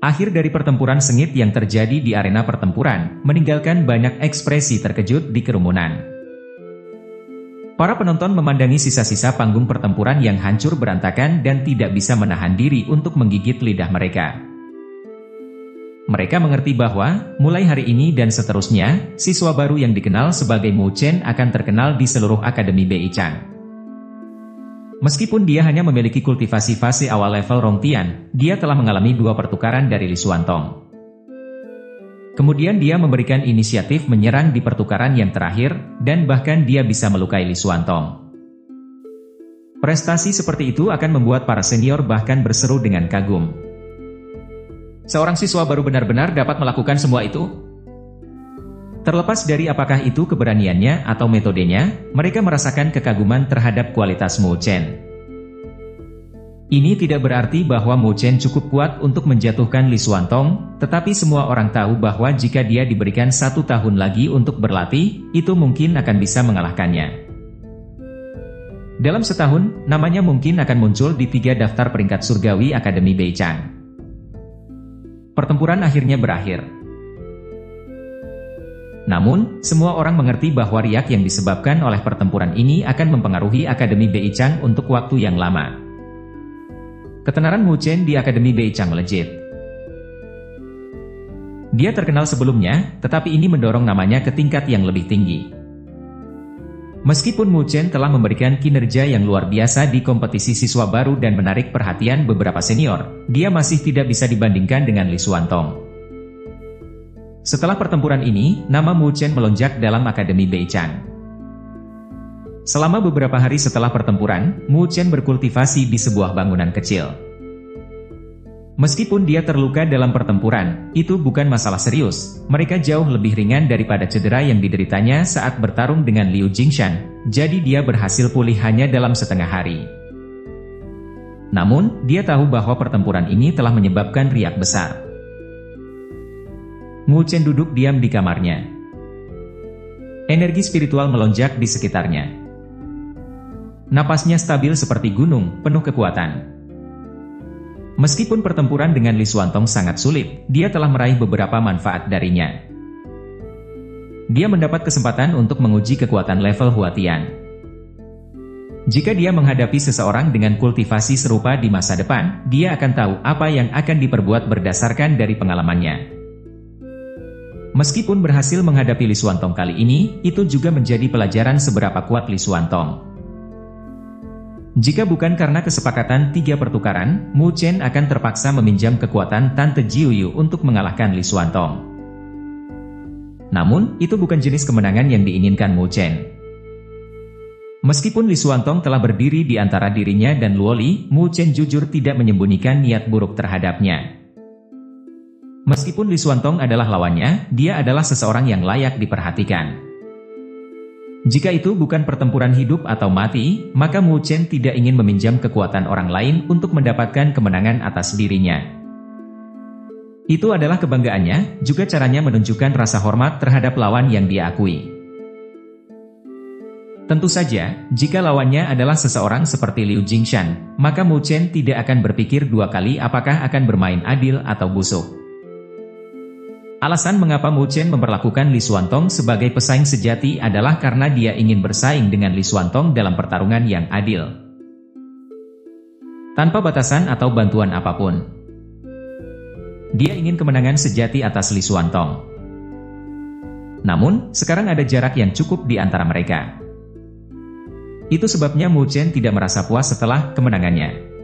Akhir dari pertempuran sengit yang terjadi di arena pertempuran, meninggalkan banyak ekspresi terkejut di kerumunan. Para penonton memandangi sisa-sisa panggung pertempuran yang hancur berantakan dan tidak bisa menahan diri untuk menggigit lidah mereka. Mereka mengerti bahwa, mulai hari ini dan seterusnya, siswa baru yang dikenal sebagai Mu Chen akan terkenal di seluruh Akademi Beichang. Meskipun dia hanya memiliki kultivasi fase awal level Rongtian, dia telah mengalami 2 pertukaran dari Li Xuantong. Kemudian dia memberikan inisiatif menyerang di pertukaran yang terakhir, dan bahkan dia bisa melukai Li Xuantong. Prestasi seperti itu akan membuat para senior bahkan berseru dengan kagum. Seorang siswa baru benar-benar dapat melakukan semua itu? Terlepas dari apakah itu keberaniannya atau metodenya, mereka merasakan kekaguman terhadap kualitas Mu Chen. Ini tidak berarti bahwa Mu Chen cukup kuat untuk menjatuhkan Li Xuantong, tetapi semua orang tahu bahwa jika dia diberikan 1 tahun lagi untuk berlatih, itu mungkin akan bisa mengalahkannya. Dalam setahun, namanya mungkin akan muncul di 3 daftar peringkat surgawi Akademi Beichang. Pertempuran akhirnya berakhir. Namun, semua orang mengerti bahwa riak yang disebabkan oleh pertempuran ini akan mempengaruhi Akademi Beichang untuk waktu yang lama. Ketenaran Mu Chen di Akademi Beichang melejit. Dia terkenal sebelumnya, tetapi ini mendorong namanya ke tingkat yang lebih tinggi. Meskipun Mu Chen telah memberikan kinerja yang luar biasa di kompetisi siswa baru dan menarik perhatian beberapa senior, dia masih tidak bisa dibandingkan dengan Li Xuantong. Setelah pertempuran ini, nama Mu Chen melonjak dalam Akademi Beichang. Selama beberapa hari setelah pertempuran, Mu Chen berkultivasi di sebuah bangunan kecil. Meskipun dia terluka dalam pertempuran, itu bukan masalah serius. Mereka jauh lebih ringan daripada cedera yang dideritanya saat bertarung dengan Liu Jingshan, jadi dia berhasil pulih hanya dalam setengah hari. Namun, dia tahu bahwa pertempuran ini telah menyebabkan riak besar. Mu Chen duduk diam di kamarnya. Energi spiritual melonjak di sekitarnya. Napasnya stabil seperti gunung, penuh kekuatan. Meskipun pertempuran dengan Li Xuantong sangat sulit, dia telah meraih beberapa manfaat darinya. Dia mendapat kesempatan untuk menguji kekuatan level Huatian. Jika dia menghadapi seseorang dengan kultivasi serupa di masa depan, dia akan tahu apa yang akan diperbuat berdasarkan dari pengalamannya. Meskipun berhasil menghadapi Li Xuantong kali ini, itu juga menjadi pelajaran seberapa kuat Li Xuantong. Jika bukan karena kesepakatan 3 pertukaran, Mu Chen akan terpaksa meminjam kekuatan Tante Jiuyu untuk mengalahkan Li Xuantong. Namun, itu bukan jenis kemenangan yang diinginkan Mu Chen. Meskipun Li Xuantong telah berdiri di antara dirinya dan Luoli, Mu Chen jujur tidak menyembunyikan niat buruk terhadapnya. Meskipun Li Xuantong adalah lawannya, dia adalah seseorang yang layak diperhatikan. Jika itu bukan pertempuran hidup atau mati, maka Mu Chen tidak ingin meminjam kekuatan orang lain untuk mendapatkan kemenangan atas dirinya. Itu adalah kebanggaannya, juga caranya menunjukkan rasa hormat terhadap lawan yang dia akui. Tentu saja, jika lawannya adalah seseorang seperti Liu Jingshan, maka Mu Chen tidak akan berpikir 2 kali apakah akan bermain adil atau busuk. Alasan mengapa Mu Chen memperlakukan Li Xuantong sebagai pesaing sejati adalah karena dia ingin bersaing dengan Li Xuantong dalam pertarungan yang adil. Tanpa batasan atau bantuan apapun. Dia ingin kemenangan sejati atas Li Xuantong. Namun, sekarang ada jarak yang cukup di antara mereka. Itu sebabnya Mu Chen tidak merasa puas setelah kemenangannya.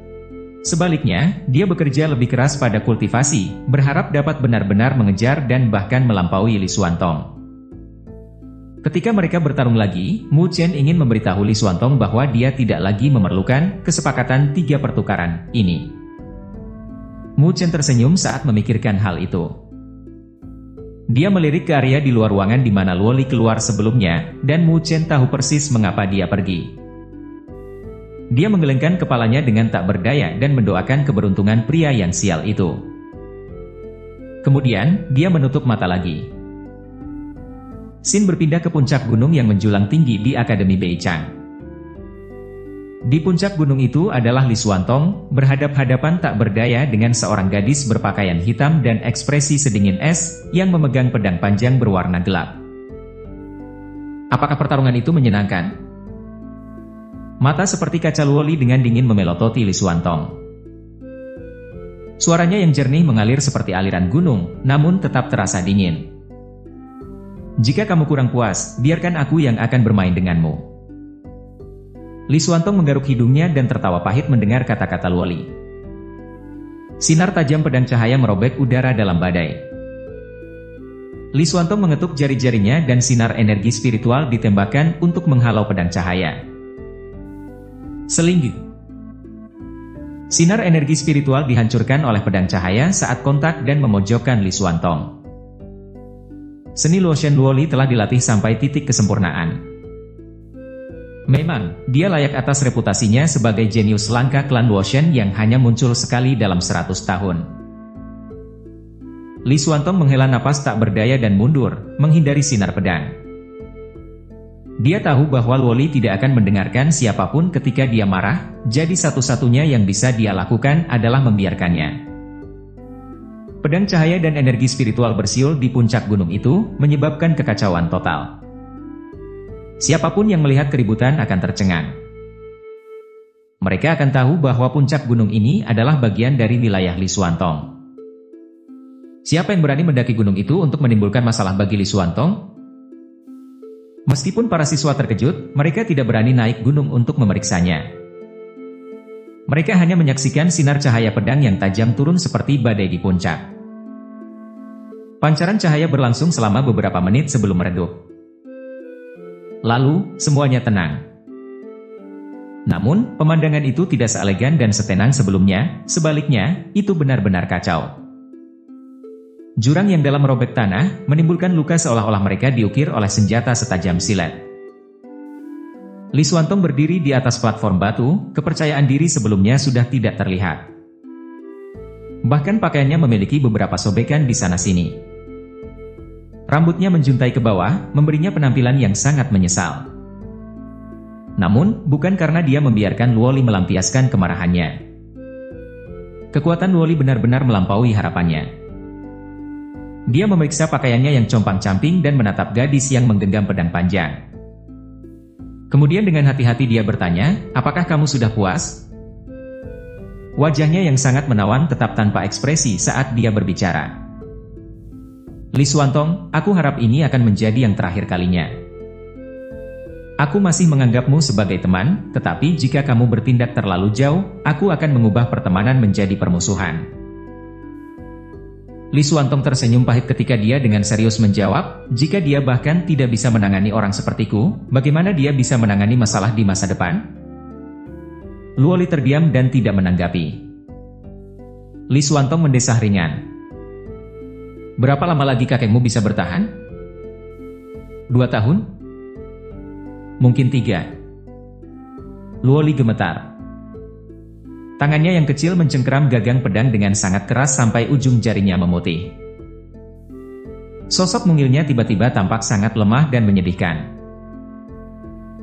Sebaliknya, dia bekerja lebih keras pada kultivasi, berharap dapat benar-benar mengejar dan bahkan melampaui Li Xuantong. Ketika mereka bertarung lagi, Mu Chen ingin memberitahu Li Xuantong bahwa dia tidak lagi memerlukan kesepakatan 3 pertukaran ini. Mu Chen tersenyum saat memikirkan hal itu. Dia melirik ke area di luar ruangan di mana Luoli keluar sebelumnya, dan Mu Chen tahu persis mengapa dia pergi. Dia menggelengkan kepalanya dengan tak berdaya dan mendoakan keberuntungan pria yang sial itu. Kemudian, dia menutup mata lagi. Xin berpindah ke puncak gunung yang menjulang tinggi di Akademi Beichang. Di puncak gunung itu adalah Li Xuantong, berhadap-hadapan tak berdaya dengan seorang gadis berpakaian hitam dan ekspresi sedingin es, yang memegang pedang panjang berwarna gelap. Apakah pertarungan itu menyenangkan? Mata seperti kaca Luo Li dengan dingin memelototi Li Xuantong. Suaranya yang jernih mengalir seperti aliran gunung, namun tetap terasa dingin. Jika kamu kurang puas, biarkan aku yang akan bermain denganmu. Li Xuantong menggaruk hidungnya dan tertawa pahit mendengar kata-kata Luo Li. Sinar tajam pedang cahaya merobek udara dalam badai. Li Xuantong mengetuk jari-jarinya dan sinar energi spiritual ditembakkan untuk menghalau pedang cahaya. Seling. Sinar energi spiritual dihancurkan oleh pedang cahaya saat kontak dan memojokkan Li Xuantong. Seni Luoshen Luo Li telah dilatih sampai titik kesempurnaan. Memang, dia layak atas reputasinya sebagai jenius langka klan Luoshen yang hanya muncul sekali dalam 100 tahun. Li Xuantong menghela napas tak berdaya dan mundur, menghindari sinar pedang. Dia tahu bahwa Luo Li tidak akan mendengarkan siapapun ketika dia marah, jadi satu-satunya yang bisa dia lakukan adalah membiarkannya. Pedang cahaya dan energi spiritual bersiul di puncak gunung itu, menyebabkan kekacauan total. Siapapun yang melihat keributan akan tercengang. Mereka akan tahu bahwa puncak gunung ini adalah bagian dari wilayah Li Xuantong. Siapa yang berani mendaki gunung itu untuk menimbulkan masalah bagi Li Xuantong? Meskipun para siswa terkejut, mereka tidak berani naik gunung untuk memeriksanya. Mereka hanya menyaksikan sinar cahaya pedang yang tajam turun seperti badai di puncak. Pancaran cahaya berlangsung selama beberapa menit sebelum meredup. Lalu, semuanya tenang. Namun, pemandangan itu tidak seelegan dan setenang sebelumnya, sebaliknya, itu benar-benar kacau. Jurang yang dalam merobek tanah, menimbulkan luka seolah-olah mereka diukir oleh senjata setajam silet. Li Xuantong berdiri di atas platform batu, kepercayaan diri sebelumnya sudah tidak terlihat. Bahkan pakaiannya memiliki beberapa sobekan di sana-sini. Rambutnya menjuntai ke bawah, memberinya penampilan yang sangat menyesal. Namun, bukan karena dia membiarkan Luo Li melampiaskan kemarahannya. Kekuatan Luo Li benar-benar melampaui harapannya. Dia memeriksa pakaiannya yang compang-camping dan menatap gadis yang menggenggam pedang panjang. Kemudian dengan hati-hati dia bertanya, "Apakah kamu sudah puas?" Wajahnya yang sangat menawan tetap tanpa ekspresi saat dia berbicara. Li Xuantong, aku harap ini akan menjadi yang terakhir kalinya. Aku masih menganggapmu sebagai teman, tetapi jika kamu bertindak terlalu jauh, aku akan mengubah pertemanan menjadi permusuhan. Li Xuantong tersenyum pahit ketika dia dengan serius menjawab, jika dia bahkan tidak bisa menangani orang sepertiku, bagaimana dia bisa menangani masalah di masa depan? Luo Li terdiam dan tidak menanggapi. Li Xuantong mendesah ringan. Berapa lama lagi kakekmu bisa bertahan? 2 tahun? Mungkin 3. Luo Li gemetar. Tangannya yang kecil mencengkeram gagang pedang dengan sangat keras sampai ujung jarinya memutih. Sosok mungilnya tiba-tiba tampak sangat lemah dan menyedihkan.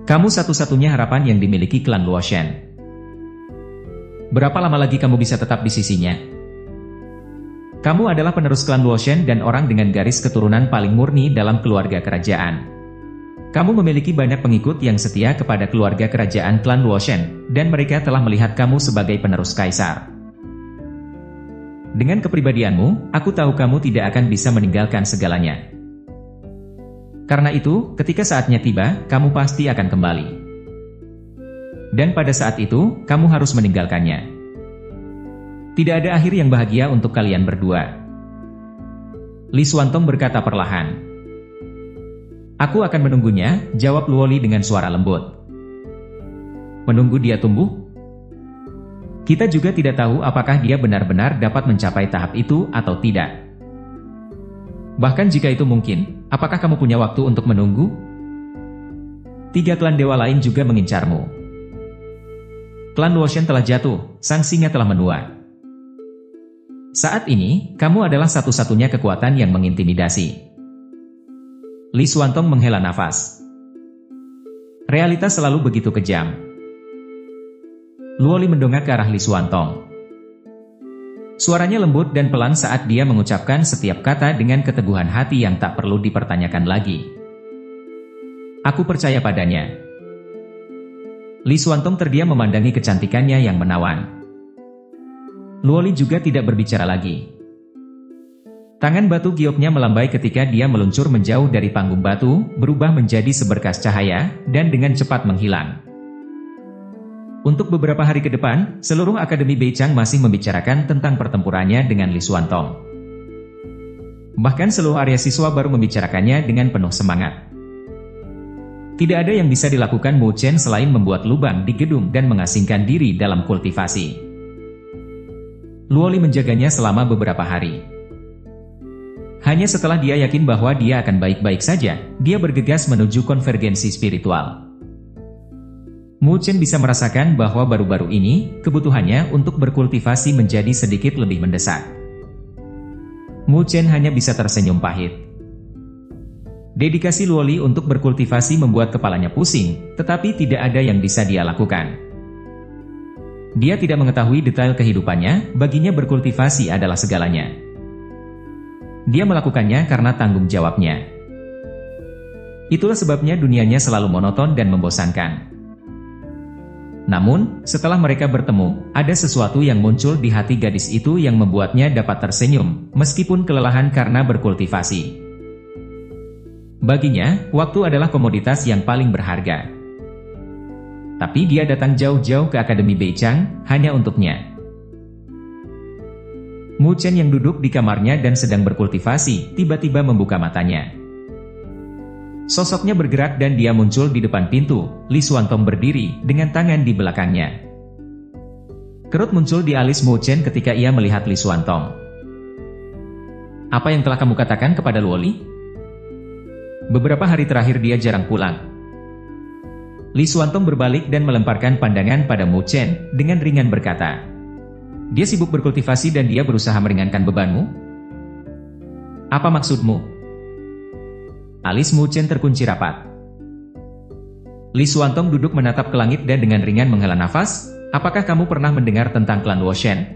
Kamu satu-satunya harapan yang dimiliki klan Luoshen. Berapa lama lagi kamu bisa tetap di sisinya? Kamu adalah penerus klan Luoshen dan orang dengan garis keturunan paling murni dalam keluarga kerajaan. Kamu memiliki banyak pengikut yang setia kepada keluarga kerajaan klan Luoshen, dan mereka telah melihat kamu sebagai penerus kaisar. Dengan kepribadianmu, aku tahu kamu tidak akan bisa meninggalkan segalanya. Karena itu, ketika saatnya tiba, kamu pasti akan kembali. Dan pada saat itu, kamu harus meninggalkannya. Tidak ada akhir yang bahagia untuk kalian berdua. Li Xuantong berkata perlahan. Aku akan menunggunya, jawab Luo Li dengan suara lembut. Menunggu dia tumbuh? Kita juga tidak tahu apakah dia benar-benar dapat mencapai tahap itu atau tidak. Bahkan jika itu mungkin, apakah kamu punya waktu untuk menunggu? 3 klan dewa lain juga mengincarmu. Klan Luoshen telah jatuh, sang singa telah menua. Saat ini, kamu adalah satu-satunya kekuatan yang mengintimidasi. Li Xuantong menghela nafas. Realitas selalu begitu kejam. Luoli mendongak ke arah Li Xuantong. Suaranya lembut dan pelan saat dia mengucapkan setiap kata dengan keteguhan hati yang tak perlu dipertanyakan lagi. Aku percaya padanya. Li Xuantong terdiam memandangi kecantikannya yang menawan. Luoli juga tidak berbicara lagi. Tangan batu gioknya melambai ketika dia meluncur menjauh dari panggung batu, berubah menjadi seberkas cahaya, dan dengan cepat menghilang. Untuk beberapa hari ke depan, seluruh Akademi Beichang masih membicarakan tentang pertempurannya dengan Li Xuantong. Bahkan seluruh area siswa baru membicarakannya dengan penuh semangat. Tidak ada yang bisa dilakukan Mu Chen selain membuat lubang di gedung dan mengasingkan diri dalam kultivasi. Luoli menjaganya selama beberapa hari. Hanya setelah dia yakin bahwa dia akan baik-baik saja, dia bergegas menuju konvergensi spiritual. Mu Chen bisa merasakan bahwa baru-baru ini, kebutuhannya untuk berkultivasi menjadi sedikit lebih mendesak. Mu Chen hanya bisa tersenyum pahit. Dedikasi Luoli untuk berkultivasi membuat kepalanya pusing, tetapi tidak ada yang bisa dia lakukan. Dia tidak mengetahui detail kehidupannya, baginya berkultivasi adalah segalanya. Dia melakukannya karena tanggung jawabnya. Itulah sebabnya dunianya selalu monoton dan membosankan. Namun, setelah mereka bertemu, ada sesuatu yang muncul di hati gadis itu yang membuatnya dapat tersenyum, meskipun kelelahan karena berkultivasi. Baginya, waktu adalah komoditas yang paling berharga. Tapi dia datang jauh-jauh ke Akademi Beichang, hanya untuknya. Mu Chen yang duduk di kamarnya dan sedang berkultivasi, tiba-tiba membuka matanya. Sosoknya bergerak dan dia muncul di depan pintu. Li Xuantong berdiri, dengan tangan di belakangnya. Kerut muncul di alis Mu Chen ketika ia melihat Li Xuantong. Apa yang telah kamu katakan kepada Luoli? Beberapa hari terakhir dia jarang pulang. Li Xuantong berbalik dan melemparkan pandangan pada Mu Chen, dengan ringan berkata, dia sibuk berkultivasi dan dia berusaha meringankan bebanmu? Apa maksudmu? Alis Mu Chen terkunci rapat. Li Xuantong duduk menatap ke langit dan dengan ringan menghela nafas. Apakah kamu pernah mendengar tentang klan Luoshen?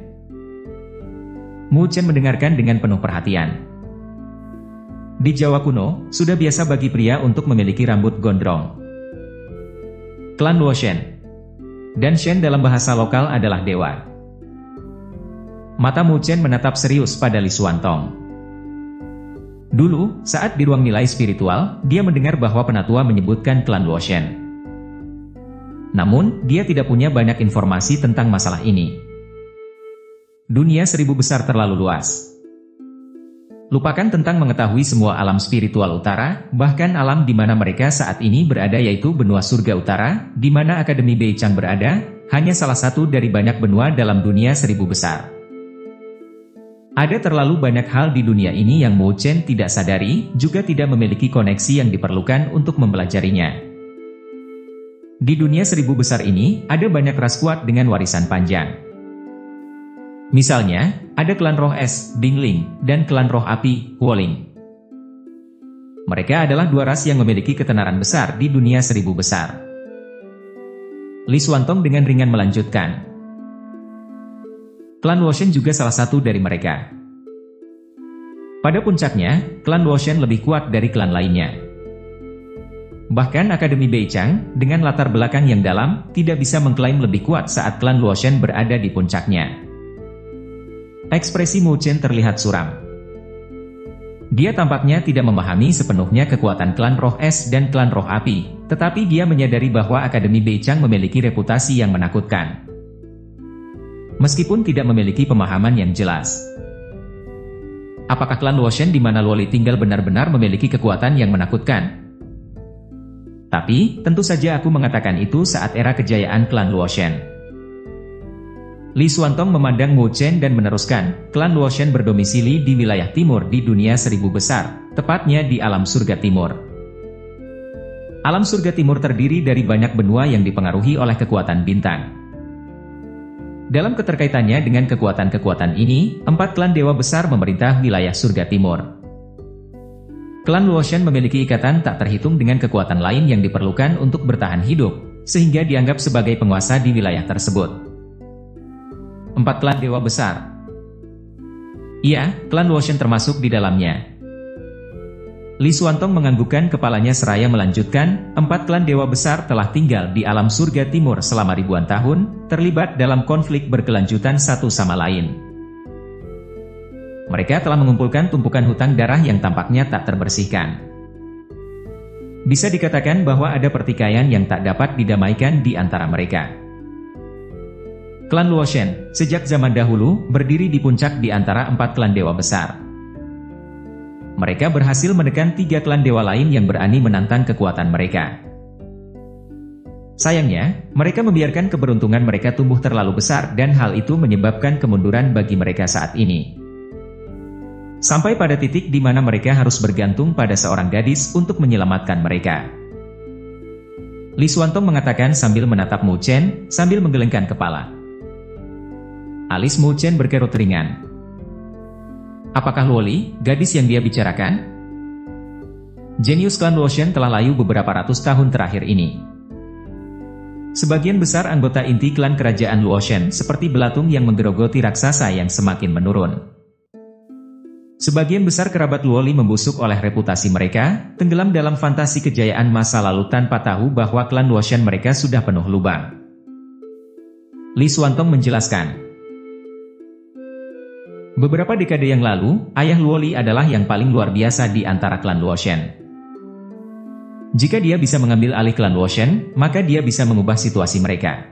Mu Chen mendengarkan dengan penuh perhatian. Di Jawa kuno, sudah biasa bagi pria untuk memiliki rambut gondrong. Klan Luoshen. Dan Shen dalam bahasa lokal adalah dewa. Mata Mu Chen menatap serius pada Li Xuantong. Dulu, saat di ruang nilai spiritual, dia mendengar bahwa penatua menyebutkan klan Luoshen. Namun, dia tidak punya banyak informasi tentang masalah ini. Dunia 1000 besar terlalu luas. Lupakan tentang mengetahui semua alam spiritual utara, bahkan alam di mana mereka saat ini berada yaitu benua surga utara, di mana Akademi Beichang berada, hanya salah satu dari banyak benua dalam dunia 1000 besar. Ada terlalu banyak hal di dunia ini yang Mu Chen tidak sadari, juga tidak memiliki koneksi yang diperlukan untuk mempelajarinya. Di dunia 1000 besar ini, ada banyak ras kuat dengan warisan panjang. Misalnya, ada klan roh es, Dingling, dan klan roh api, Woling. Mereka adalah dua ras yang memiliki ketenaran besar di dunia 1000 besar. Li Xuantong dengan ringan melanjutkan. Klan Luoshen juga salah satu dari mereka. Pada puncaknya, klan Luoshen lebih kuat dari klan lainnya. Bahkan Akademi Beichang, dengan latar belakang yang dalam, tidak bisa mengklaim lebih kuat saat klan Luoshen berada di puncaknya. Ekspresi Mu Chen terlihat suram. Dia tampaknya tidak memahami sepenuhnya kekuatan klan roh es dan klan roh api, tetapi dia menyadari bahwa Akademi Beichang memiliki reputasi yang menakutkan. Meskipun tidak memiliki pemahaman yang jelas. Apakah klan Luoshen di mana Luoli tinggal benar-benar memiliki kekuatan yang menakutkan? Tapi, tentu saja aku mengatakan itu saat era kejayaan klan Luoshen. Li Xuantong memandang Mu Chen dan meneruskan, klan Luoshen berdomisili di wilayah timur di dunia 1000 besar, tepatnya di alam surga timur. Alam surga timur terdiri dari banyak benua yang dipengaruhi oleh kekuatan bintang. Dalam keterkaitannya dengan kekuatan-kekuatan ini, 4 klan dewa besar memerintah wilayah surga timur. Klan Luoshen memiliki ikatan tak terhitung dengan kekuatan lain yang diperlukan untuk bertahan hidup, sehingga dianggap sebagai penguasa di wilayah tersebut. 4 klan dewa besar. Iya, klan Luochen termasuk di dalamnya. Li Xuantong menganggukkan kepalanya seraya melanjutkan, 4 klan dewa besar telah tinggal di alam surga timur selama ribuan tahun, terlibat dalam konflik berkelanjutan satu sama lain. Mereka telah mengumpulkan tumpukan hutang darah yang tampaknya tak terbersihkan. Bisa dikatakan bahwa ada pertikaian yang tak dapat didamaikan di antara mereka. Klan Luochen, sejak zaman dahulu, berdiri di puncak di antara 4 klan dewa besar. Mereka berhasil menekan 3 klan dewa lain yang berani menantang kekuatan mereka. Sayangnya, mereka membiarkan keberuntungan mereka tumbuh terlalu besar dan hal itu menyebabkan kemunduran bagi mereka saat ini. Sampai pada titik di mana mereka harus bergantung pada seorang gadis untuk menyelamatkan mereka. Li Xuantong mengatakan sambil menatap Mu Chen, sambil menggelengkan kepala. Alis Mu Chen berkerut ringan. Apakah Luoli, gadis yang dia bicarakan? Jenius klan Luochen telah layu beberapa ratus tahun terakhir ini. Sebagian besar anggota inti klan kerajaan Luochen seperti belatung yang menggerogoti raksasa yang semakin menurun. Sebagian besar kerabat Luoli membusuk oleh reputasi mereka, tenggelam dalam fantasi kejayaan masa lalu tanpa tahu bahwa klan Luochen mereka sudah penuh lubang. Li Xuantong menjelaskan. Beberapa dekade yang lalu, ayah Luoli adalah yang paling luar biasa di antara klan Luochen. Jika dia bisa mengambil alih klan Luochen, maka dia bisa mengubah situasi mereka.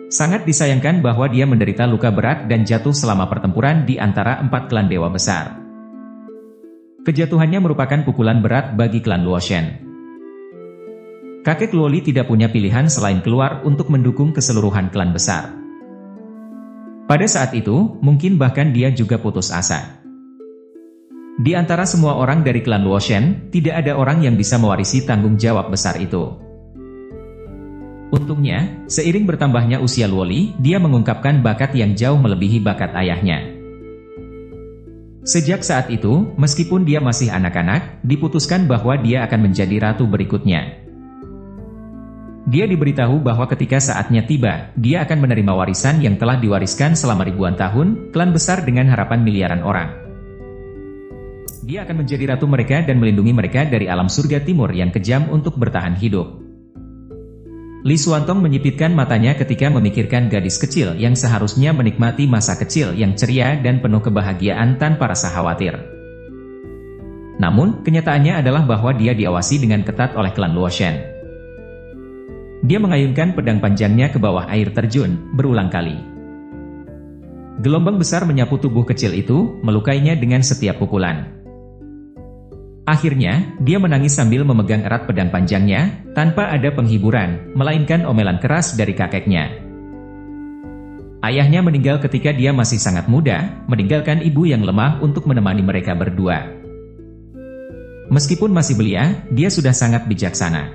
Sangat disayangkan bahwa dia menderita luka berat dan jatuh selama pertempuran di antara 4 klan dewa besar. Kejatuhannya merupakan pukulan berat bagi klan Luochen. Kakek Luoli tidak punya pilihan selain keluar untuk mendukung keseluruhan klan besar. Pada saat itu, mungkin bahkan dia juga putus asa. Di antara semua orang dari klan Luochen, tidak ada orang yang bisa mewarisi tanggung jawab besar itu. Untungnya, seiring bertambahnya usia Luoli, dia mengungkapkan bakat yang jauh melebihi bakat ayahnya. Sejak saat itu, meskipun dia masih anak-anak, diputuskan bahwa dia akan menjadi ratu berikutnya. Dia diberitahu bahwa ketika saatnya tiba, dia akan menerima warisan yang telah diwariskan selama ribuan tahun, klan besar dengan harapan miliaran orang. Dia akan menjadi ratu mereka dan melindungi mereka dari alam surga timur yang kejam untuk bertahan hidup. Li Xuantong menyipitkan matanya ketika memikirkan gadis kecil yang seharusnya menikmati masa kecil yang ceria dan penuh kebahagiaan tanpa rasa khawatir. Namun, kenyataannya adalah bahwa dia diawasi dengan ketat oleh klan Luochen. Dia mengayunkan pedang panjangnya ke bawah air terjun, berulang kali. Gelombang besar menyapu tubuh kecil itu, melukainya dengan setiap pukulan. Akhirnya, dia menangis sambil memegang erat pedang panjangnya, tanpa ada penghiburan, melainkan omelan keras dari kakeknya. Ayahnya meninggal ketika dia masih sangat muda, meninggalkan ibu yang lemah untuk menemani mereka berdua. Meskipun masih belia, dia sudah sangat bijaksana.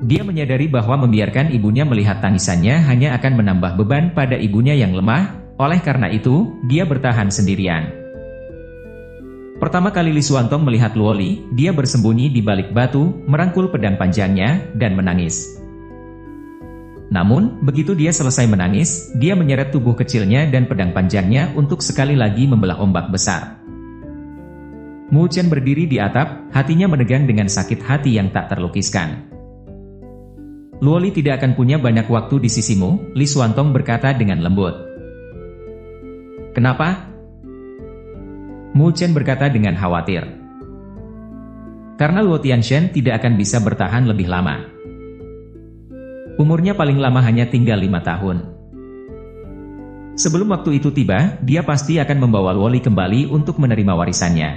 Dia menyadari bahwa membiarkan ibunya melihat tangisannya hanya akan menambah beban pada ibunya yang lemah, oleh karena itu, dia bertahan sendirian. Pertama kali Li Xuantong melihat Luoli, dia bersembunyi di balik batu, merangkul pedang panjangnya, dan menangis. Namun, begitu dia selesai menangis, dia menyeret tubuh kecilnya dan pedang panjangnya untuk sekali lagi membelah ombak besar. Mu Chen berdiri di atap, hatinya menegang dengan sakit hati yang tak terlukiskan. Luoli tidak akan punya banyak waktu di sisimu, Li Xuantong berkata dengan lembut. Kenapa? Mu Chen berkata dengan khawatir. Karena Luo Tianshen tidak akan bisa bertahan lebih lama. Umurnya paling lama hanya tinggal 5 tahun. Sebelum waktu itu tiba, dia pasti akan membawa Luoli kembali untuk menerima warisannya.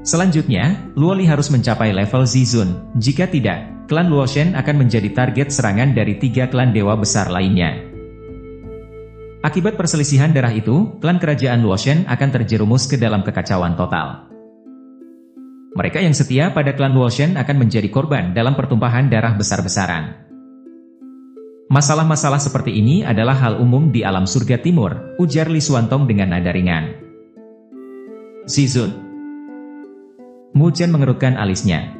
Selanjutnya, Luoli harus mencapai level Zizun, jika tidak, klan Luochen akan menjadi target serangan dari 3 klan dewa besar lainnya. Akibat perselisihan darah itu, klan kerajaan Luochen akan terjerumus ke dalam kekacauan total. Mereka yang setia pada klan Luochen akan menjadi korban dalam pertumpahan darah besar-besaran. Masalah-masalah seperti ini adalah hal umum di alam surga timur, ujar Li Xuantong dengan nada ringan. Zizun. Mu Chen mengerutkan alisnya.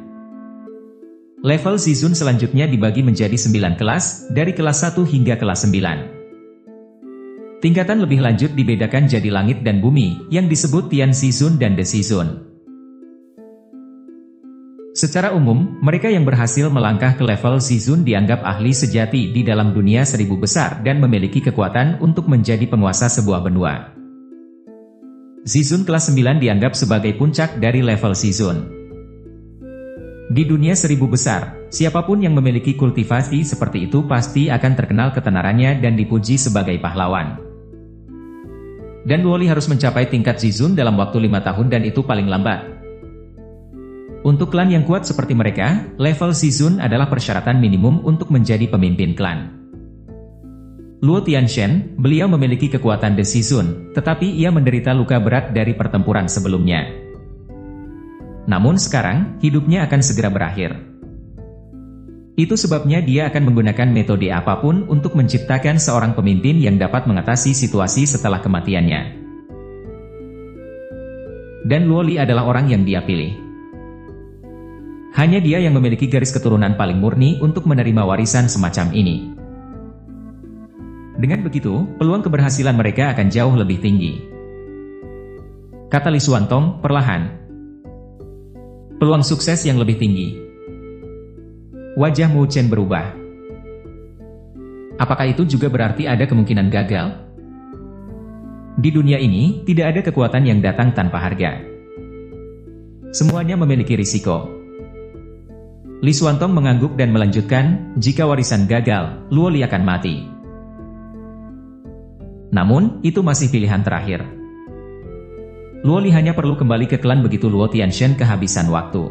Level Zizun selanjutnya dibagi menjadi 9 kelas, dari kelas 1 hingga kelas 9. Tingkatan lebih lanjut dibedakan jadi langit dan bumi, yang disebut Tian Zizun dan De Zizun. Secara umum, mereka yang berhasil melangkah ke level Zizun dianggap ahli sejati di dalam dunia 1000 besar dan memiliki kekuatan untuk menjadi penguasa sebuah benua. Zizun kelas 9 dianggap sebagai puncak dari level Zizun. Di dunia 1000 besar, siapapun yang memiliki kultivasi seperti itu pasti akan terkenal ketenarannya dan dipuji sebagai pahlawan. Dan Luoli harus mencapai tingkat Zizun dalam waktu 5 tahun dan itu paling lambat. Untuk klan yang kuat seperti mereka, level Zizun adalah persyaratan minimum untuk menjadi pemimpin klan. Luo Tianshen, beliau memiliki kekuatan De Zizun, tetapi ia menderita luka berat dari pertempuran sebelumnya. Namun sekarang, hidupnya akan segera berakhir. Itu sebabnya dia akan menggunakan metode apapun untuk menciptakan seorang pemimpin yang dapat mengatasi situasi setelah kematiannya. Dan Luoli adalah orang yang dia pilih. Hanya dia yang memiliki garis keturunan paling murni untuk menerima warisan semacam ini. Dengan begitu, peluang keberhasilan mereka akan jauh lebih tinggi. Kata Li Xuantong, perlahan. Peluang sukses yang lebih tinggi. Wajah Mu Chen berubah. Apakah itu juga berarti ada kemungkinan gagal? Di dunia ini, tidak ada kekuatan yang datang tanpa harga. Semuanya memiliki risiko. Li Xuantong mengangguk dan melanjutkan, jika warisan gagal, Luoli akan mati. Namun, itu masih pilihan terakhir. Luoli hanya perlu kembali ke klan begitu Luo Tianshen kehabisan waktu.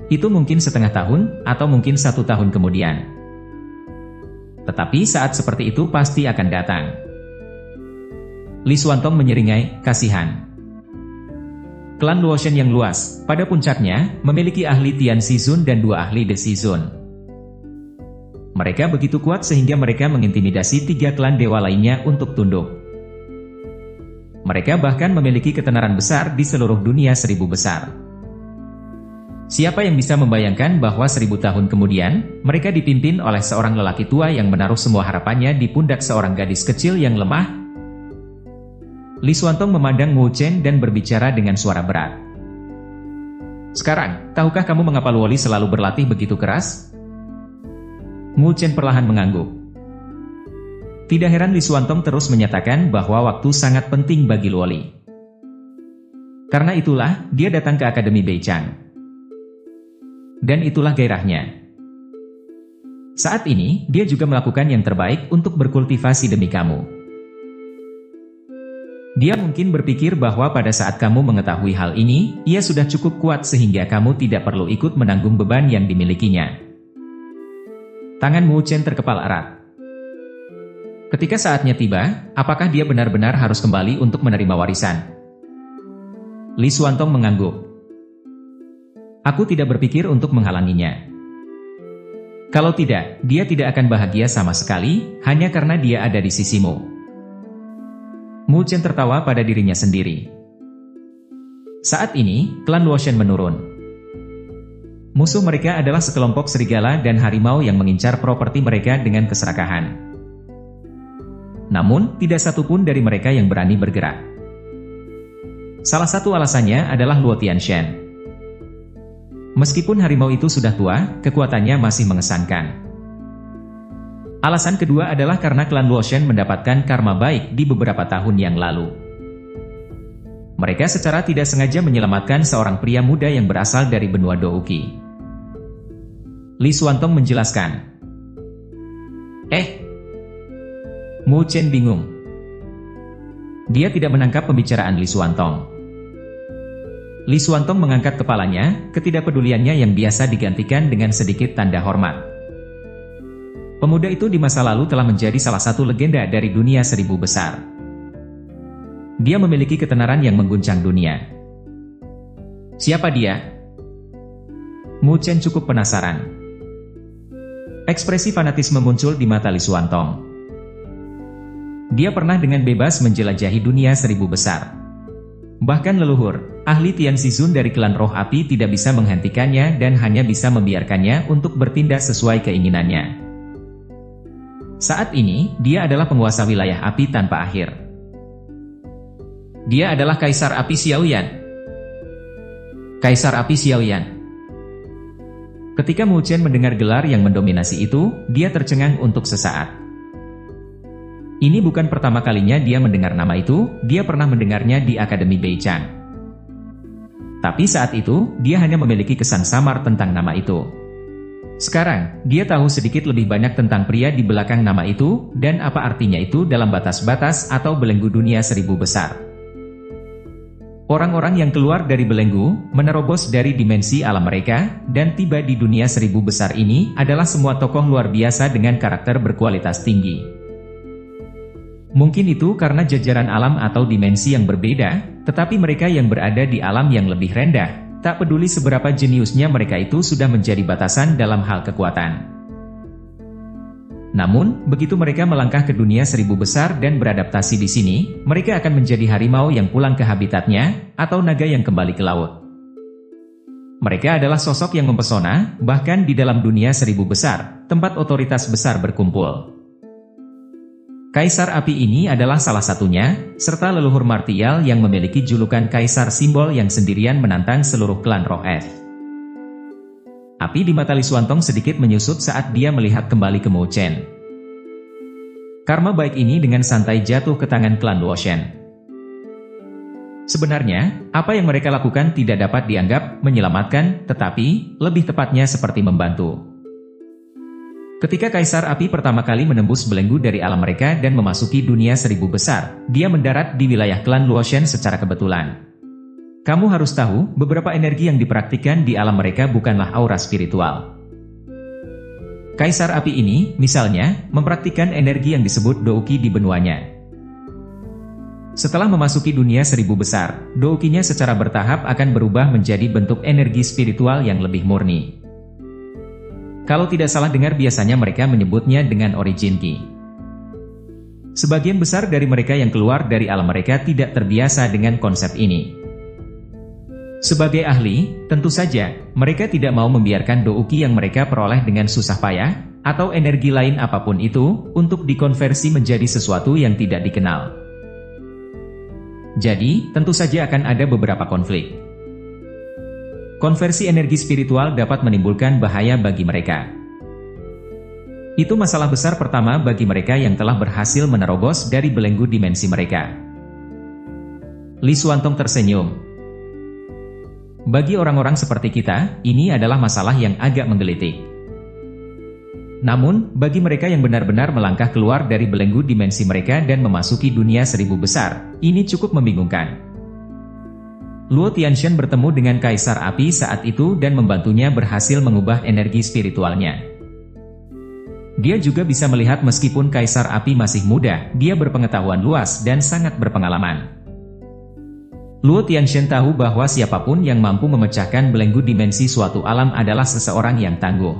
Itu mungkin setengah tahun, atau mungkin 1 tahun kemudian. Tetapi saat seperti itu pasti akan datang. Li Xuantong menyeringai, kasihan. Klan Luoshen yang luas, pada puncaknya, memiliki ahli Tian Zizun dan 2 ahli De Zizun. Mereka begitu kuat sehingga mereka mengintimidasi 3 klan dewa lainnya untuk tunduk. Mereka bahkan memiliki ketenaran besar di seluruh dunia 1000 besar. Siapa yang bisa membayangkan bahwa 1000 tahun kemudian, mereka dipimpin oleh seorang lelaki tua yang menaruh semua harapannya di pundak seorang gadis kecil yang lemah? Li Xuantong memandang Mu Chen dan berbicara dengan suara berat. Sekarang, tahukah kamu mengapa Luoli selalu berlatih begitu keras? Mu Chen perlahan mengangguk. Tidak heran Li Xuantong terus menyatakan bahwa waktu sangat penting bagi Luoli. Karena itulah, dia datang ke Akademi Beichang. Dan itulah gairahnya. Saat ini, dia juga melakukan yang terbaik untuk berkultivasi demi kamu. Dia mungkin berpikir bahwa pada saat kamu mengetahui hal ini, ia sudah cukup kuat sehingga kamu tidak perlu ikut menanggung beban yang dimilikinya. Tangan Mu Chen terkepal erat. Ketika saatnya tiba, apakah dia benar-benar harus kembali untuk menerima warisan? Li Xuantong mengangguk. Aku tidak berpikir untuk menghalanginya. Kalau tidak, dia tidak akan bahagia sama sekali, hanya karena dia ada di sisimu. Mu Chen tertawa pada dirinya sendiri. Saat ini, klan Luoshen menurun. Musuh mereka adalah sekelompok serigala dan harimau yang mengincar properti mereka dengan keserakahan. Namun, tidak satupun dari mereka yang berani bergerak. Salah satu alasannya adalah Luo Tianshen. Meskipun harimau itu sudah tua, kekuatannya masih mengesankan. Alasan kedua adalah karena klan Luoshen mendapatkan karma baik di beberapa tahun yang lalu. Mereka secara tidak sengaja menyelamatkan seorang pria muda yang berasal dari benua Douki. Li Xuantong menjelaskan. Mu Chen bingung. Dia tidak menangkap pembicaraan Li Xuantong. Li Xuantong mengangkat kepalanya, ketidakpeduliannya yang biasa digantikan dengan sedikit tanda hormat. Pemuda itu di masa lalu telah menjadi salah satu legenda dari dunia 1000 besar. Dia memiliki ketenaran yang mengguncang dunia. Siapa dia? Mu Chen cukup penasaran. Ekspresi fanatisme muncul di mata Li Xuantong. Dia pernah dengan bebas menjelajahi dunia 1000 besar. Bahkan leluhur, ahli Tianzizun dari klan roh api tidak bisa menghentikannya dan hanya bisa membiarkannya untuk bertindak sesuai keinginannya. Saat ini, dia adalah penguasa wilayah api tanpa akhir. Dia adalah Kaisar Api Xiaoyan. Kaisar Api Xiaoyan. Ketika Mu Chen mendengar gelar yang mendominasi itu, dia tercengang untuk sesaat. Ini bukan pertama kalinya dia mendengar nama itu, dia pernah mendengarnya di Akademi Beichan. Tapi saat itu, dia hanya memiliki kesan samar tentang nama itu. Sekarang, dia tahu sedikit lebih banyak tentang pria di belakang nama itu, dan apa artinya itu dalam batas-batas atau belenggu dunia seribu besar. Orang-orang yang keluar dari belenggu, menerobos dari dimensi alam mereka, dan tiba di dunia seribu besar ini adalah semua tokoh luar biasa dengan karakter berkualitas tinggi. Mungkin itu karena jajaran alam atau dimensi yang berbeda, tetapi mereka yang berada di alam yang lebih rendah, tak peduli seberapa jeniusnya mereka itu sudah menjadi batasan dalam hal kekuatan. Namun, begitu mereka melangkah ke dunia seribu besar dan beradaptasi di sini, mereka akan menjadi harimau yang pulang ke habitatnya, atau naga yang kembali ke laut. Mereka adalah sosok yang mempesona, bahkan di dalam dunia seribu besar, tempat otoritas besar berkumpul. Kaisar Api ini adalah salah satunya, serta leluhur martial yang memiliki julukan Kaisar Simbol yang sendirian menantang seluruh klan Roh F. Api di mata Li Xuantong sedikit menyusut saat dia melihat kembali ke Mu Chen. Karma baik ini dengan santai jatuh ke tangan klan Luoshen. Sebenarnya, apa yang mereka lakukan tidak dapat dianggap menyelamatkan, tetapi, lebih tepatnya seperti membantu. Ketika Kaisar Api pertama kali menembus belenggu dari alam mereka dan memasuki dunia seribu besar, dia mendarat di wilayah klan Luoshen secara kebetulan. Kamu harus tahu, beberapa energi yang dipraktikkan di alam mereka bukanlah aura spiritual. Kaisar Api ini, misalnya, mempraktikkan energi yang disebut Douqi di benuanya. Setelah memasuki dunia seribu besar, Douqinya secara bertahap akan berubah menjadi bentuk energi spiritual yang lebih murni. Kalau tidak salah dengar biasanya mereka menyebutnya dengan Origin Ki. Sebagian besar dari mereka yang keluar dari alam mereka tidak terbiasa dengan konsep ini. Sebagai ahli, tentu saja, mereka tidak mau membiarkan Douqi yang mereka peroleh dengan susah payah, atau energi lain apapun itu, untuk dikonversi menjadi sesuatu yang tidak dikenal. Jadi, tentu saja akan ada beberapa konflik. Konversi energi spiritual dapat menimbulkan bahaya bagi mereka. Itu masalah besar pertama bagi mereka yang telah berhasil menerobos dari belenggu dimensi mereka. Li Xuantong tersenyum. Bagi orang-orang seperti kita, ini adalah masalah yang agak menggelitik. Namun, bagi mereka yang benar-benar melangkah keluar dari belenggu dimensi mereka dan memasuki dunia seribu besar, ini cukup membingungkan. Luo Tianshan bertemu dengan Kaisar Api saat itu dan membantunya berhasil mengubah energi spiritualnya. Dia juga bisa melihat meskipun Kaisar Api masih muda, dia berpengetahuan luas dan sangat berpengalaman. Luo Tianshan tahu bahwa siapapun yang mampu memecahkan belenggu dimensi suatu alam adalah seseorang yang tangguh.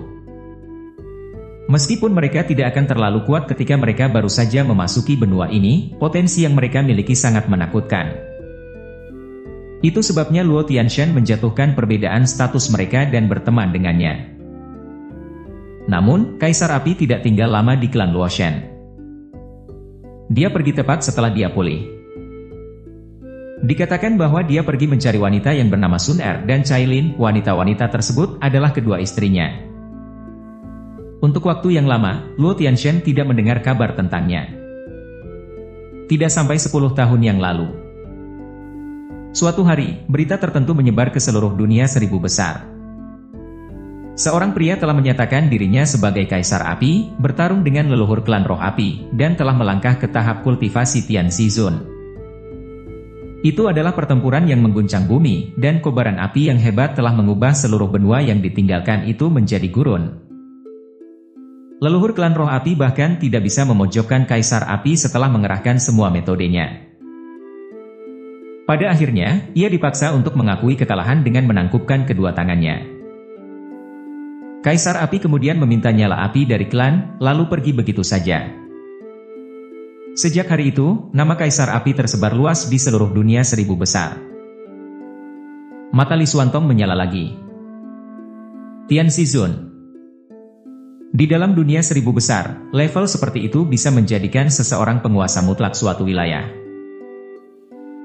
Meskipun mereka tidak akan terlalu kuat ketika mereka baru saja memasuki benua ini, potensi yang mereka miliki sangat menakutkan. Itu sebabnya Luo Tianshan menjatuhkan perbedaan status mereka dan berteman dengannya. Namun, Kaisar Api tidak tinggal lama di klan Luoshen. Dia pergi tepat setelah dia pulih. Dikatakan bahwa dia pergi mencari wanita yang bernama Sun Er dan Cailin. Wanita-wanita tersebut adalah kedua istrinya. Untuk waktu yang lama, Luo Tianshan tidak mendengar kabar tentangnya. Tidak sampai 10 tahun yang lalu. Suatu hari, berita tertentu menyebar ke seluruh dunia seribu besar. Seorang pria telah menyatakan dirinya sebagai Kaisar Api, bertarung dengan leluhur klan Roh Api, dan telah melangkah ke tahap kultivasi Tianzizun. Itu adalah pertempuran yang mengguncang bumi, dan kobaran api yang hebat telah mengubah seluruh benua yang ditinggalkan itu menjadi gurun. Leluhur klan Roh Api bahkan tidak bisa memojokkan Kaisar Api setelah mengerahkan semua metodenya. Pada akhirnya, ia dipaksa untuk mengakui kekalahan dengan menangkupkan kedua tangannya. Kaisar Api kemudian meminta nyala api dari klan, lalu pergi begitu saja. Sejak hari itu, nama Kaisar Api tersebar luas di seluruh dunia seribu besar. Mata Li Xuantong menyala lagi. Tian Xizun. Di dalam dunia 1000 besar, level seperti itu bisa menjadikan seseorang penguasa mutlak suatu wilayah.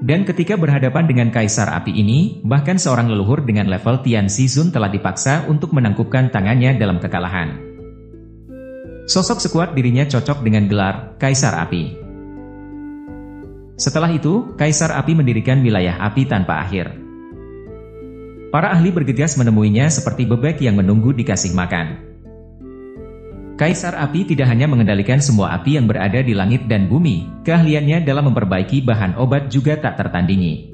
Dan ketika berhadapan dengan Kaisar Api ini, bahkan seorang leluhur dengan level Tian Xizun telah dipaksa untuk menangkupkan tangannya dalam kekalahan. Sosok sekuat dirinya cocok dengan gelar Kaisar Api. Setelah itu, Kaisar Api mendirikan wilayah api tanpa akhir. Para ahli bergegas menemuinya seperti bebek yang menunggu dikasih makan. Kaisar Api tidak hanya mengendalikan semua api yang berada di langit dan bumi, keahliannya dalam memperbaiki bahan obat juga tak tertandingi.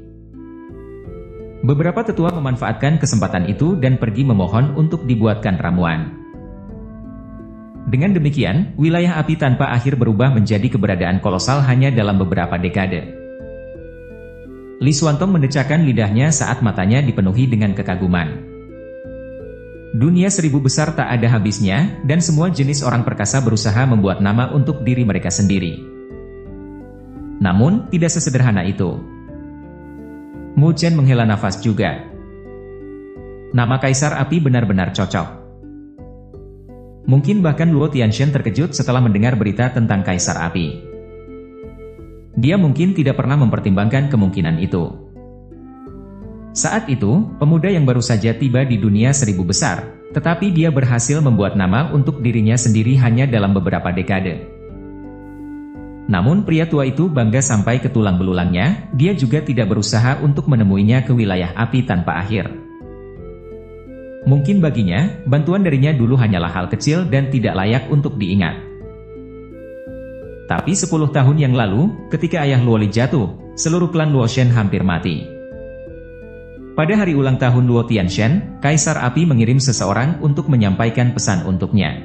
Beberapa tetua memanfaatkan kesempatan itu dan pergi memohon untuk dibuatkan ramuan. Dengan demikian, wilayah api tanpa akhir berubah menjadi keberadaan kolosal hanya dalam beberapa dekade. Li Xuantong mendecakkan lidahnya saat matanya dipenuhi dengan kekaguman. Dunia 1000 besar tak ada habisnya, dan semua jenis orang perkasa berusaha membuat nama untuk diri mereka sendiri. Namun, tidak sesederhana itu. Mu Chen menghela nafas juga. Nama Kaisar Api benar-benar cocok. Mungkin bahkan Luo Tianshan terkejut setelah mendengar berita tentang Kaisar Api. Dia mungkin tidak pernah mempertimbangkan kemungkinan itu. Saat itu, pemuda yang baru saja tiba di dunia 1000 besar, tetapi dia berhasil membuat nama untuk dirinya sendiri hanya dalam beberapa dekade. Namun pria tua itu bangga sampai ke tulang belulangnya, dia juga tidak berusaha untuk menemuinya ke wilayah api tanpa akhir. Mungkin baginya, bantuan darinya dulu hanyalah hal kecil dan tidak layak untuk diingat. Tapi 10 tahun yang lalu, ketika ayah Luo Li jatuh, seluruh klan Luo Shen hampir mati. Pada hari ulang tahun Luo Tianshan, Kaisar Api mengirim seseorang untuk menyampaikan pesan untuknya.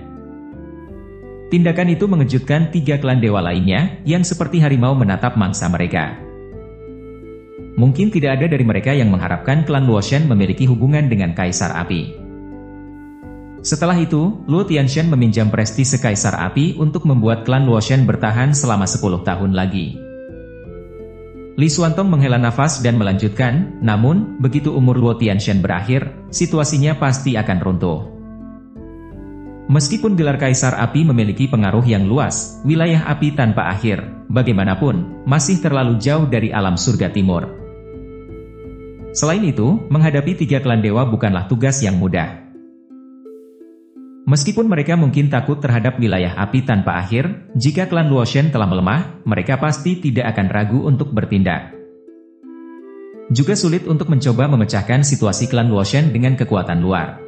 Tindakan itu mengejutkan 3 klan dewa lainnya, yang seperti harimau menatap mangsa mereka. Mungkin tidak ada dari mereka yang mengharapkan klan Luo Shen memiliki hubungan dengan Kaisar Api. Setelah itu, Luo Tianshan meminjam prestise Kaisar Api untuk membuat klan Luo Shen bertahan selama 10 tahun lagi. Li Xuantong menghela nafas dan melanjutkan, namun, begitu umur Luo Tianshan berakhir, situasinya pasti akan runtuh. Meskipun gelar Kaisar Api memiliki pengaruh yang luas, wilayah api tanpa akhir, bagaimanapun, masih terlalu jauh dari alam surga timur. Selain itu, menghadapi 3 klan dewa bukanlah tugas yang mudah. Meskipun mereka mungkin takut terhadap wilayah api tanpa akhir, jika klan Luo Shen telah melemah, mereka pasti tidak akan ragu untuk bertindak. Juga sulit untuk mencoba memecahkan situasi klan Luo Shen dengan kekuatan luar.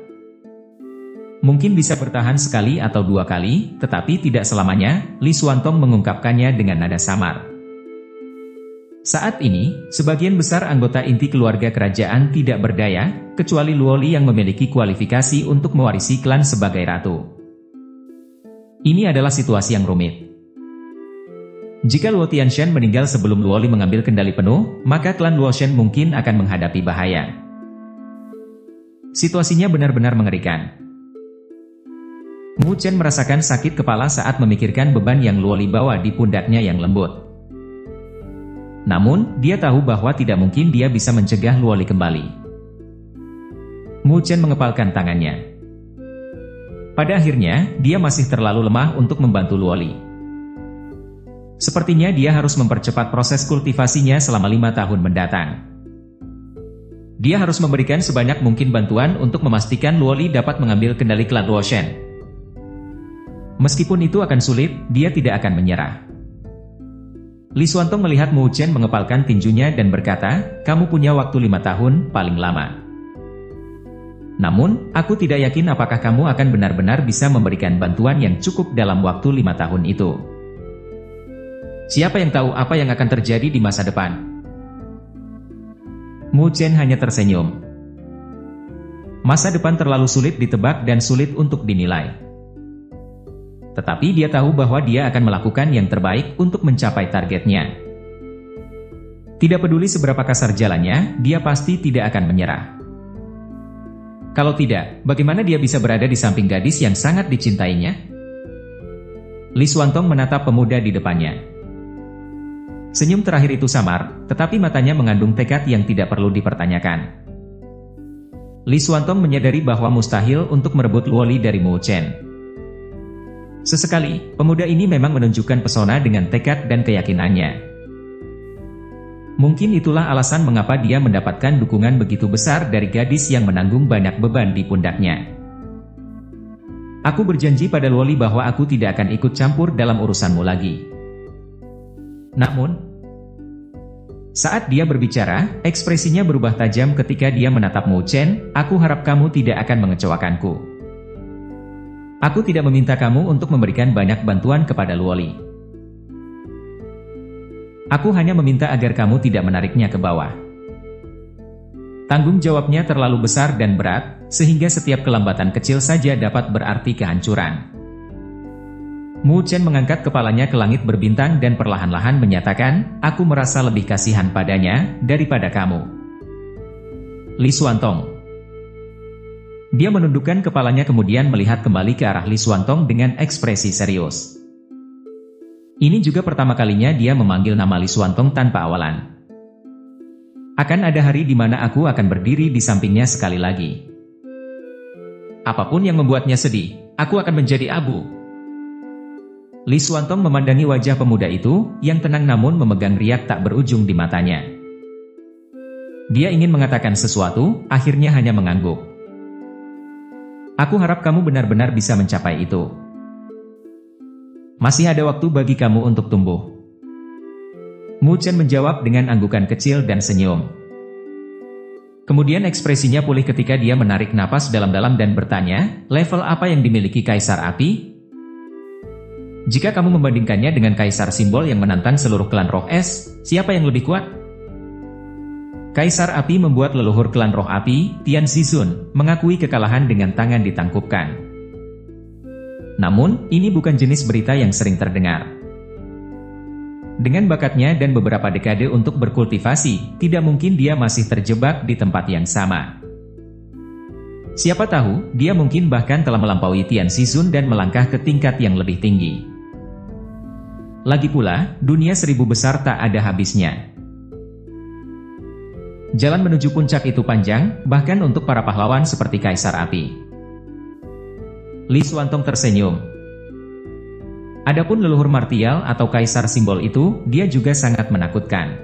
Mungkin bisa bertahan sekali atau 2 kali, tetapi tidak selamanya, Li Xuantong mengungkapkannya dengan nada samar. Saat ini, sebagian besar anggota inti keluarga kerajaan tidak berdaya, kecuali Luo Li yang memiliki kualifikasi untuk mewarisi klan sebagai ratu. Ini adalah situasi yang rumit. Jika Luo Tianshan meninggal sebelum Luo Li mengambil kendali penuh, maka klan Luo Shen mungkin akan menghadapi bahaya. Situasinya benar-benar mengerikan. Mu Chen merasakan sakit kepala saat memikirkan beban yang Luo Li bawa di pundaknya yang lembut. Namun, dia tahu bahwa tidak mungkin dia bisa mencegah Luo Li kembali. Mu Chen mengepalkan tangannya. Pada akhirnya, dia masih terlalu lemah untuk membantu Luo Li. Sepertinya dia harus mempercepat proses kultivasinya selama 5 tahun mendatang. Dia harus memberikan sebanyak mungkin bantuan untuk memastikan Luo Li dapat mengambil kendali klan Luo Shen. Meskipun itu akan sulit, dia tidak akan menyerah. Li Xuantong melihat Mu Chen mengepalkan tinjunya dan berkata, "Kamu punya waktu 5 tahun, paling lama. Namun, aku tidak yakin apakah kamu akan benar-benar bisa memberikan bantuan yang cukup dalam waktu 5 tahun itu. Siapa yang tahu apa yang akan terjadi di masa depan?" Mu Chen hanya tersenyum. Masa depan terlalu sulit ditebak dan sulit untuk dinilai. Tetapi dia tahu bahwa dia akan melakukan yang terbaik untuk mencapai targetnya. Tidak peduli seberapa kasar jalannya, dia pasti tidak akan menyerah. Kalau tidak, bagaimana dia bisa berada di samping gadis yang sangat dicintainya? Li Xuantong menatap pemuda di depannya. Senyum terakhir itu samar, tetapi matanya mengandung tekad yang tidak perlu dipertanyakan. Li Xuantong menyadari bahwa mustahil untuk merebut Luoli dari Mu Chen. Sesekali, pemuda ini memang menunjukkan pesona dengan tekad dan keyakinannya. Mungkin itulah alasan mengapa dia mendapatkan dukungan begitu besar dari gadis yang menanggung banyak beban di pundaknya. Aku berjanji pada Luoli bahwa aku tidak akan ikut campur dalam urusanmu lagi. Namun, saat dia berbicara, ekspresinya berubah tajam ketika dia menatap Mu Chen. Aku harap kamu tidak akan mengecewakanku. Aku tidak meminta kamu untuk memberikan banyak bantuan kepada Luoli. Aku hanya meminta agar kamu tidak menariknya ke bawah. Tanggung jawabnya terlalu besar dan berat, sehingga setiap kelambatan kecil saja dapat berarti kehancuran. Mu Chen mengangkat kepalanya ke langit berbintang dan perlahan-lahan menyatakan, aku merasa lebih kasihan padanya daripada kamu. Li Xuantong. Dia menundukkan kepalanya kemudian melihat kembali ke arah Li Xuantong dengan ekspresi serius. Ini juga pertama kalinya dia memanggil nama Li Xuantong tanpa awalan. Akan ada hari di mana aku akan berdiri di sampingnya sekali lagi. Apapun yang membuatnya sedih, aku akan menjadi abu. Li Xuantong memandangi wajah pemuda itu, yang tenang namun memegang riak tak berujung di matanya. Dia ingin mengatakan sesuatu, akhirnya hanya mengangguk. Aku harap kamu benar-benar bisa mencapai itu. Masih ada waktu bagi kamu untuk tumbuh. Mu Chen menjawab dengan anggukan kecil dan senyum. Kemudian ekspresinya pulih ketika dia menarik napas dalam-dalam dan bertanya, level apa yang dimiliki Kaisar Api? Jika kamu membandingkannya dengan Kaisar Simbol yang menantang seluruh klan Roh Es, siapa yang lebih kuat? Kaisar Api membuat leluhur klan Roh Api, Tian Xizun, mengakui kekalahan dengan tangan ditangkupkan. Namun, ini bukan jenis berita yang sering terdengar. Dengan bakatnya dan beberapa dekade untuk berkultivasi, tidak mungkin dia masih terjebak di tempat yang sama. Siapa tahu, dia mungkin bahkan telah melampaui Tian Xizun dan melangkah ke tingkat yang lebih tinggi. Lagi pula, dunia 1000 besar tak ada habisnya. Jalan menuju puncak itu panjang, bahkan untuk para pahlawan seperti Kaisar Api. Li Xuantong tersenyum. Adapun leluhur martial atau Kaisar Simbol itu, dia juga sangat menakutkan.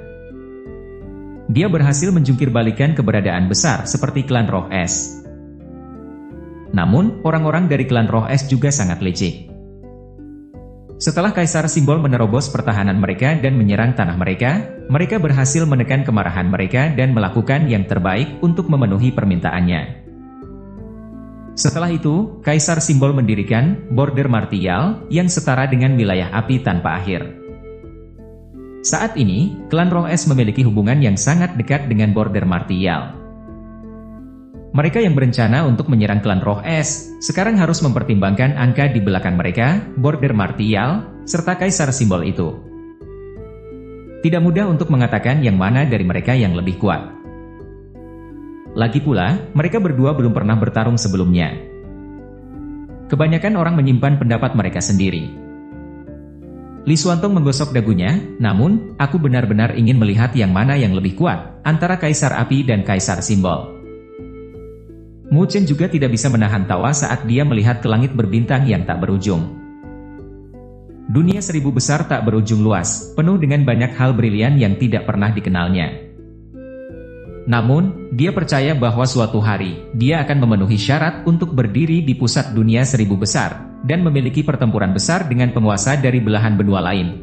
Dia berhasil menjungkir balikan keberadaan besar seperti klan Roh Es. Namun, orang-orang dari klan Roh Es juga sangat licik. Setelah Kaisar Simbol menerobos pertahanan mereka dan menyerang tanah mereka, mereka berhasil menekan kemarahan mereka dan melakukan yang terbaik untuk memenuhi permintaannya. Setelah itu, Kaisar Simbol mendirikan border martial yang setara dengan wilayah api tanpa akhir. Saat ini, klan Roh Es memiliki hubungan yang sangat dekat dengan border martial. Mereka yang berencana untuk menyerang klan Roh Es, sekarang harus mempertimbangkan angka di belakang mereka, border martial, serta Kaisar Simbol itu. Tidak mudah untuk mengatakan yang mana dari mereka yang lebih kuat. Lagi pula, mereka berdua belum pernah bertarung sebelumnya. Kebanyakan orang menyimpan pendapat mereka sendiri. Li Xuantong menggosok dagunya, namun, aku benar-benar ingin melihat yang mana yang lebih kuat, antara Kaisar Api dan Kaisar Simbol. Mu Chen juga tidak bisa menahan tawa saat dia melihat ke langit berbintang yang tak berujung. Dunia 1000 besar tak berujung luas, penuh dengan banyak hal brilian yang tidak pernah dikenalnya. Namun, dia percaya bahwa suatu hari, dia akan memenuhi syarat untuk berdiri di pusat dunia 1000 besar, dan memiliki pertempuran besar dengan penguasa dari belahan benua lain.